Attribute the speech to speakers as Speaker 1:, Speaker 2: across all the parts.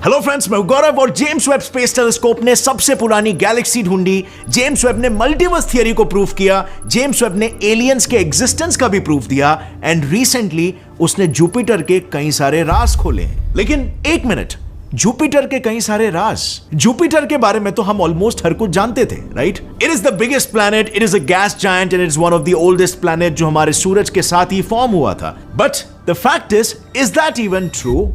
Speaker 1: Hello friends, मैं गौरव और James Webb space telescope ने सबसे पुरानी गैलेक्सी ढूंढी। जेम्स वेब ने मल्टीवर्स थियरी को प्रूव किया। जेम्स वेब ने एलियंस के एग्जिस्टेंस का भी प्रूफ दिया एंड रिसेंटली उसने जुपिटर के कई सारे राज खोले। लेकिन एक मिनट, जुपिटर के कई सारे राज। जुपिटर के बारे में तो हम ऑलमोस्ट हर कुछ जानते थे, right? It is the biggest planet, it is a gas giant and it is one of the oldest planet जो हमारे सूरज के साथ ही फॉर्म हुआ था। But the fact is that even true?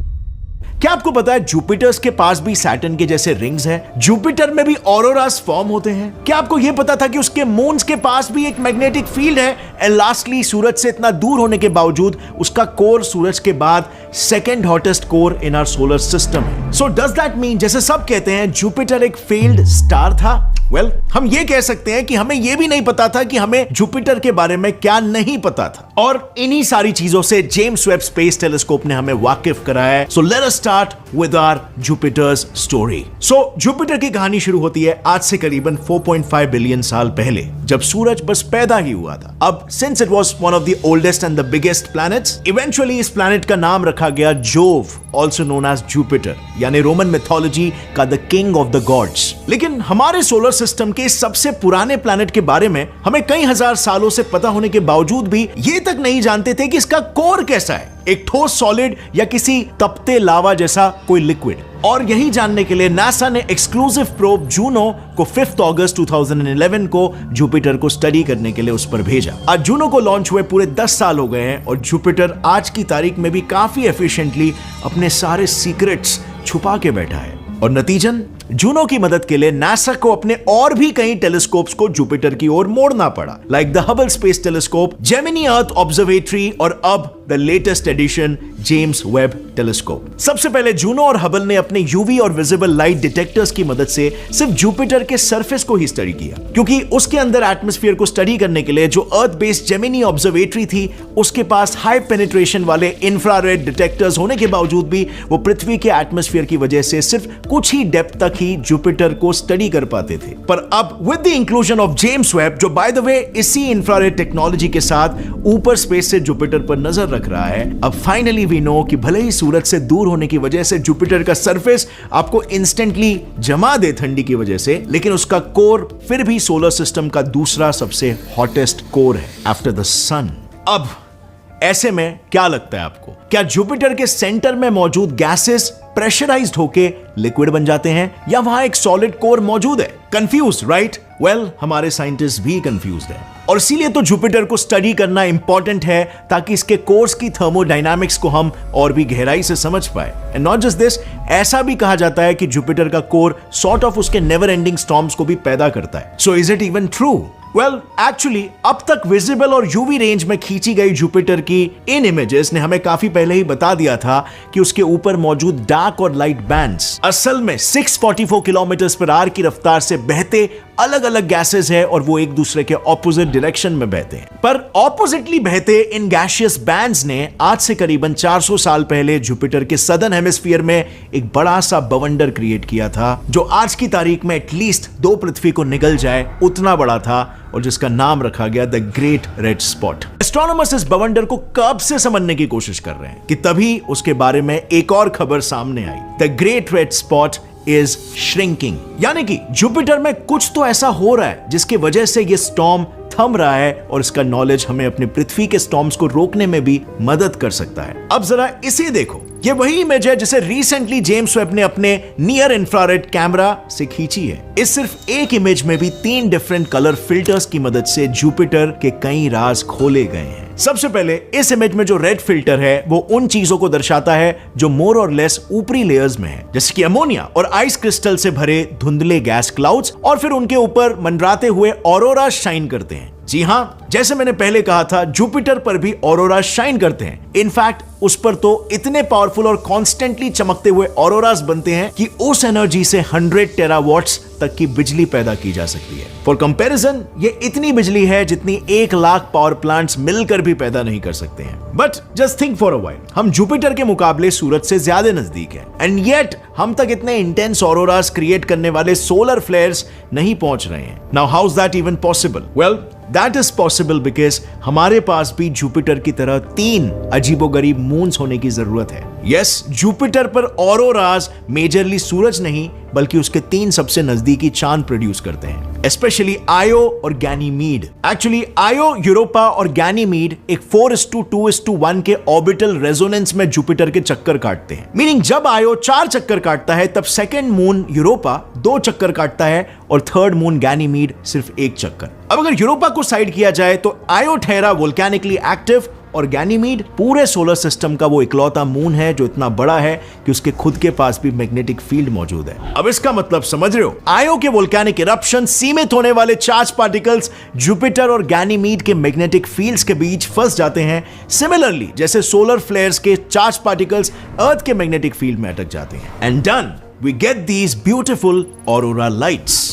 Speaker 1: क्या आपको पता है जुपिटर्स के पास भी सैटर्न के जैसे रिंग्स हैं? जुपिटर में भी ऑरोरास फॉर्म होते हैं। क्या आपको यह पता था कि उसके मून्स के पास भी एक मैग्नेटिक फील्ड है? एंड लास्टली, सूरज से इतना दूर होने के बावजूद उसका कोर सूरज के बाद second hottest core in our solar system है। सो डज दैट मीन, जैसे सब कहते हैं, जुपिटर एक फेल्ड स्टार था? वेल, हम ये कह सकते हैं कि हमें यह भी नहीं पता था कि हमें जुपिटर के बारे में क्या नहीं पता था। और इन्हीं सारी चीजों से जेम्स वेब स्पेस टेलीस्कोप ने हमें वाकिफ कराया है। So let us start with our Jupiter's story. So Jupiter की कहानी शुरू होती है आज से करीबन 4.5 बिलियन साल पहले, जब सूरज बस पैदा ही हुआ था। अब since it was one of the oldest and the biggest planets, eventually इस प्लैनेट का नाम रखा गया Jove, also known as Jupiter, यानी रोमन मिथोलॉजी का the king of the gods. लेकिन हमारे सोलर सिस्टम के सबसे पुराने प्लैनेट के बारे में हमें कई हजार सालों से पता होने के बावजूद भी ये तक नहीं जानते थे कि इसका कोर कैसा है, एक ठोस सॉलिड या किसी तपते लावा जैसा कोई लिक्विड। और यही जानने के लिए नासा ने एक्सक्लूसिव प्रोब जूनो को 5 अगस्त 2011 को जुपिटर को स्टडी करने के लिए उस पर भेजा। आज जूनो को लॉन्च हुए पूरे 10 साल हो गए हैं और जुपिटर आज की तारीख में भी काफी एफिशिएंटली अपने सारे सीक्रेट्स छुपा के बैठा है। और नतीजन, जूनो की मदद के लिए नासा को अपने और भी कई टेलीस्कोप्स को जुपिटर की ओर मोड़ना पड़ा, like the Hubble space telescope, Gemini earth observatory और अब the latest edition James Webb telescope. सबसे पहले जूनो और हबल ने अपने यूवी और विजिबल लाइट डिटेक्टर्स की मदद से सिर्फ जुपिटर के सरफेस को ही स्टडी किया, क्योंकि उसके अंदर एटमॉस्फेयर को स्टडी करने के लिए जो अर्थ बेस्ड जेमिनी ऑब्जर्वेटरी थी, उसके पास हाई पेनिट्रेशन वाले इंफ्रारेड डिटेक्टर्स होने के बावजूद भी वो पृथ्वी के एटमॉस्फेयर की वजह से सिर्फ कुछ ही डेप्थ तक ही जुपिटर को स्टडी कर पाते थे। पर अब with the inclusion of James Webb, जो बाय द वे इसी इंफ्रारेड टेक्नोलॉजी के साथ ऊपर स्पेस से जुपिटर पर नजर रख रहा है, अब फाइनली वी नो कि भले ही सूरज से दूर होने की वजह से जुपिटर का सरफेस आपको इंस्टेंटली जमा दे ठंडी की वजह से, लेकिन उसका कोर फिर भी सोलर सिस्टम का दूसरा सबसे हॉटेस्ट कोर है आफ्टर द सन। अब ऐसे में क्या लगता है आपको, क्या जुपिटर के सेंटर में मौजूद गैसेस प्रेशराइज्ड होके लिक्विड बन जाते हैं या वहां एक सॉलिड कोर मौजूद है? Confuse, right? वेल, हमारे साइंटिस्ट भी कंफ्यूज्ड हैं और इसीलिए तो जुपिटर को स्टडी करना इंपॉर्टेंट है, ताकि इसके कोर्स की थर्मोडायनामिक्स को हम और भी गहराई से समझ पाए। एंड नॉट जस्ट दिस, ऐसा भी कहा जाता है कि जुपिटर का कोर सॉर्ट ऑफ उसके नेवर एंडिंग स्टॉर्म्स को भी पैदा करता है। So is it even true? Well, actually अब तक विजिबल और यूवी रेंज में खींची गई जुपिटर की इन इमेजेस ने हमें काफी पहले ही बता दिया था कि उसके ऊपर मौजूद डार्क और लाइट बैंड्स असल में 644 किलोमीटर पर आवर की रफ्तार से बहते अलग अलग गैसेस है और वो एक दूसरे के ऑपोजिट डायरेक्शन में बहते हैं। पर ऑपोजिटली बहते इन गैसियस बैंड्स ने आज से करीबन 400 साल पहले जुपिटर के सदर्न हेमिस्फीयर में एक बड़ा सा बवंडर क्रिएट किया था, जो आज की तारीख में एटलीस्ट 2 पृथ्वी को निगल जाए उतना बड़ा था और जिसका नाम रखा गया the great red spot. Astronomers इस बवंडर को कब से समझने की कोशिश कर रहे हैं कि तभी उसके बारे में एक और खबर सामने आई। The great red spot is shrinking, यानी कि जुपिटर में कुछ तो ऐसा हो रहा है जिसकी वजह से ये स्टॉर्म थम रहा है और इसका नॉलेज हमें अपने पृथ्वी के स्टॉर्म्स को रोकने में भी मदद कर सकता है। अब जरा इसे देखो, ये वही इमेज है जिसे रिसेंटली जेम्स वेब ने अपने नियर इंफ्रारेड कैमरा से खींची है। इस सिर्फ एक इमेज में भी 3 डिफरेंट कलर फिल्टर्स की मदद से जुपिटर के कई राज खोले गए हैं। सबसे पहले इस इमेज में जो रेड फिल्टर है वो उन चीजों को दर्शाता है जो मोर और लेस ऊपरी लेयर्स में है, जैसे कि अमोनिया और आइस क्रिस्टल से भरे धुंधले गैस क्लाउड्स, और फिर उनके ऊपर मंडराते हुए ऑरोरा शाइन करते हैं। जी हां, जैसे मैंने पहले कहा था, जुपिटर पर भी ऑरोरा शाइन करते हैं। इनफैक्ट उस पर तो इतने पावरफुल और कॉन्स्टेंटली चमकते हुए ऑरोरास बनते हैं कि उस एनर्जी से 100 टेरावाट्स तक की बिजली पैदा की जा सकती है। फॉर कंपैरिजन, ये इतनी बिजली है जितनी 1 लाख पावर प्लांट्स मिलकर भी पैदा नहीं कर सकते हैं। But just think for a while, हम जुपिटर के मुकाबले सूरज से ज्यादा नजदीक हैं, एंड येट हम तक इतने इंटेंस ऑरोरास क्रिएट करने वाले सोलर फ्लेयर्स नहीं पहुंच रहे हैं। Now how is that even possible? Well, that is possible because हमारे पास भी जुपिटर की तरह 3 अजीबोगरीब मून्स होने की जरूरत है। यस, जुपिटर पर ऑरोराज मेजरली सूरज नहीं बल्कि उसके 3 सबसे नजदीकी चांद प्रोड्यूस करते हैं, स्पेशली आयो और गैनीमीड। एक्चुअली आयो, यूरोपा और गैनीमीड एक 4:2:1 के ऑर्बिटल रेजोनेंस में जुपिटर के चक्कर काटते हैं। मीनिंग जब आयो 4 चक्कर काटता है तब सेकंड मून यूरोपा 2 चक्कर काटता है और थर्ड मून गैनीमीड सिर्फ 1 चक्कर। अब अगर यूरोपा को साइड किया जाए तो आयो ठहरा वोल्केनिकली एक्टिव और गैनीमीड पूरे सोलर सिस्टम का वो इकलौता मून है जो इतना बड़ा है कि उसके खुद के पास भी मैग्नेटिक फील्ड मौजूद है। अब इसका मतलब समझ रहे हो, आयो के वोल्केनिक इरप्शन सीमित होने वाले चार्ज पार्टिकल्स जुपिटर और गैनीमीड के मैग्नेटिक फील्ड्स के बीच फंस जाते हैं, सिमिलरली जैसे सोलर फ्लेयर्स के चार्ज पार्टिकल्स अर्थ के मैग्नेटिक फील्ड में अटक जाते हैं। And then, we get these beautiful aurora lights.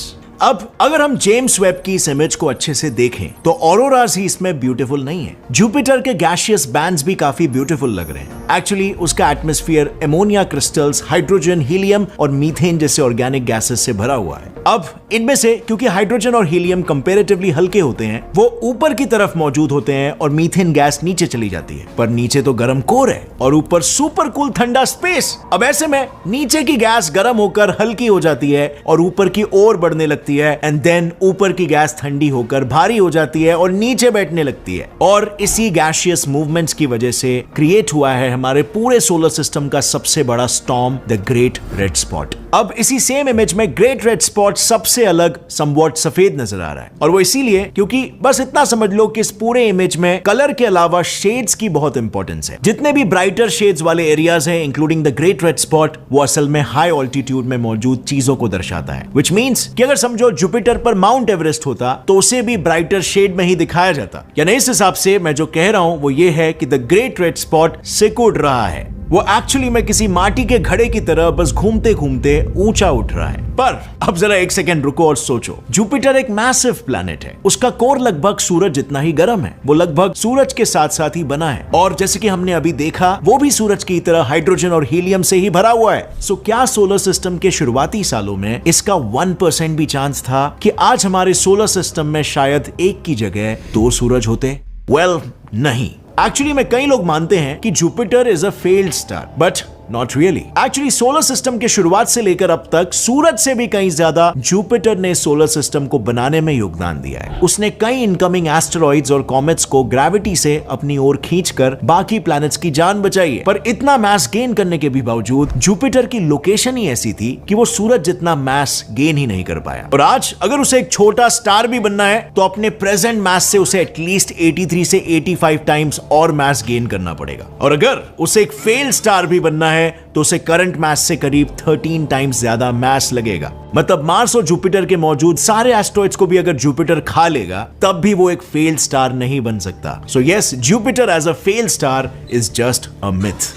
Speaker 1: अब अगर हम जेम्स वेब की इस इमेज को अच्छे से देखें तो ऑरोरास ही इसमें ब्यूटीफुल नहीं है। जुपिटर के गैसियस बैंड्स भी काफी ब्यूटीफुल लग रहे हैं। एक्चुअली उसका atmosphere ammonia crystals, hydrogen, helium और मीथेन जैसे ऑर्गेनिक गैसेस से भरा हुआ है। अब इनमें से क्योंकि हाइड्रोजन और हीलियम कंपैरेटिवली हल्के होते हैं, वो ऊपर की तरफ मौजूद होते हैं और मीथेन गैस नीचे चली जाती है, पर नीचे तो गर्म कोर है और ऊपर सुपर कूल ठंडा स्पेस। अब ऐसे में नीचे की गैस गर्म होकर हल्की हो जाती है और ऊपर की ओर बढ़ने लगती है, एंड देन ऊपर की गैस ठंडी होकर भारी हो जाती है और नीचे बैठने लगती है। और इसी गैसियस मूवमेंट्स की वजह से क्रिएट हुआ है हमारे पूरे सोलर सिस्टम का सबसे बड़ा storm, the great red spot. अब इसी सेम इमेज में ग्रेट रेड स्पॉट सबसे अलग, समवॉट सफेद नजर आ रहा है, और वो इसीलिए क्योंकि बस इतना समझ लो कि इस पूरे इमेज में कलर के अलावा शेड्स की बहुत इंपॉर्टेंस है। जितने भी ब्राइटर शेड्स वाले एरियाज हैं including the great red spot, वो असल में हाई ऑल्टीट्यूड में मौजूद चीजों को दर्शाता है, व्हिच मींस कि अगर समझो जुपिटर पर माउंट एवरेस्ट होता तो उसे भी ब्राइटर शेड में ही दिखाया जाता। यानी इस हिसाब से मैं जो कह रहा हूं वो ये है कि द ग्रेट रेड स्पॉट सिकुड़ रहा है, वो एक्चुअली में किसी माटी के घड़े की तरह बस घूमते घूमते ऊंचा उठ रहा है। पर अब जरा एक सेकंड रुको और सोचो, जुपिटर एक मैसिव प्लैनेट है, उसका कोर लगभग सूरज जितना ही गर्म है, वो लगभग सूरज के साथ साथ ही बना है, और जैसे कि हमने अभी देखा वो भी सूरज की तरह हाइड्रोजन और हीलियम से ही भरा हुआ है। सो क्या सोलर सिस्टम के शुरुआती सालों में इसका 1% भी चांस था कि आज हमारे सोलर सिस्टम में शायद एक की जगह 2 सूरज होते? वेल, नहीं। एक्चुअली में कई लोग मानते हैं कि Jupiter is a failed star, but not really. Actually solar system के शुरुआत से लेकर अब तक सूरज से भी कहीं ज्यादा जुपिटर ने सोलर सिस्टम को बनाने में योगदान दिया है। उसने कई इनकमिंग एस्टेरॉइड्स और कॉमेट्स को ग्रेविटी से अपनी ओर खींचकर बाकी प्लैनेट्स की जान बचाई है। पर इतना मास गेन करने के भी बावजूद जुपिटर की लोकेशन ही ऐसी थी कि वो सूरज जितना मास गेन ही नहीं कर पाया। और आज अगर उसे एक छोटा स्टार भी बनना है तो अपने प्रेजेंट मास से उसे एटलीस्ट 83 से 85 टाइम्स और मास गेन करना पड़ेगा, और अगर उसे एक फेल स्टार भी बनना है तो उसे करंट मास से करीब 13 टाइम्स ज्यादा मास लगेगा। मतलब मार्स और जुपिटर के मौजूद सारे एस्टेरॉइड्स को भी अगर जुपिटर खा लेगा तब भी वो एक फेल स्टार नहीं बन सकता। So yes, Jupiter as a fail star is just a myth.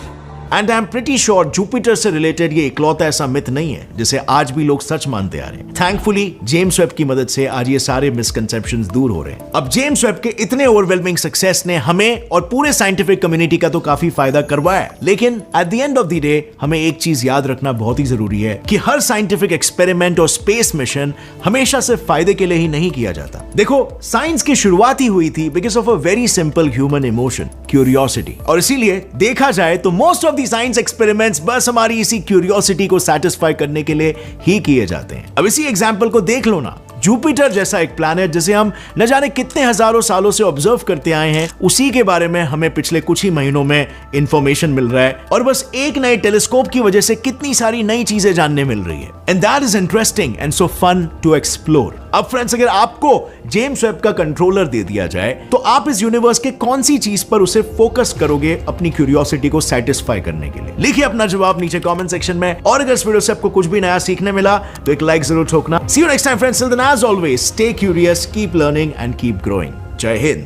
Speaker 1: And I am pretty sure Jupiter से रिलेटेड ये इकलौता ऐसा मिथ नहीं है जिसे आज भी लोग सच मानते आ रहे हैं। थैंकफुली जेम्स वेब की मदद से आज ये सारे मिसकंसेप्शंस दूर हो रहे हैं। अब जेम्स वेब के इतने ओवरवेलमिंग सक्सेस ने हमें और पूरे साइंटिफिक कम्युनिटी का तो काफी फायदा करवाया है, लेकिन at the end of the day हमें एक चीज याद रखना बहुत ही जरूरी है कि हर साइंटिफिक एक्सपेरिमेंट और स्पेस मिशन हमेशा सिर्फ फायदे के लिए ही नहीं किया जाता। देखो, साइंस की शुरुआत ही हुई थी because of a very simple human emotion, curiosity, और इसीलिए देखा जाए तो मोस्ट ऑफ साइंस एक्सपेरिमेंट्स बस हमारी इसी क्यूरियोसिटी को सैटिस्फाई करने के लिए ही किए जाते हैं। अब इसी एग्जांपल को देख लो ना, जुपिटर जैसा एक प्लैनेट जिसे हम न जाने कितने हजारों सालों से ऑब्जर्व करते आए हैं, उसी के बारे में हमें पिछले कुछ ही महीनों में इंफॉर्मेशन मिल रहा है, और बस एक नए टेलीस्कोप की वजह से कितनी सारी नई चीजें जानने मिल रही है। And that is interesting and so fun to explore. अब फ्रेंड्स, अगर आपको जेम्स वेब का कंट्रोलर दे दिया जाए तो आप इस यूनिवर्स के कौन सी चीज पर उसे फोकस करोगे अपनी क्यूरियोसिटी को सेटिस्फाई करने के लिए? लिखिए अपना जवाब नीचे कमेंट सेक्शन में, और अगर इस वीडियो से आपको कुछ भी नया सीखने मिला तो एक लाइक जरूर ठोकना। See you next time friends, till then as always stay curious, keep learning and keep growing. जय हिंद।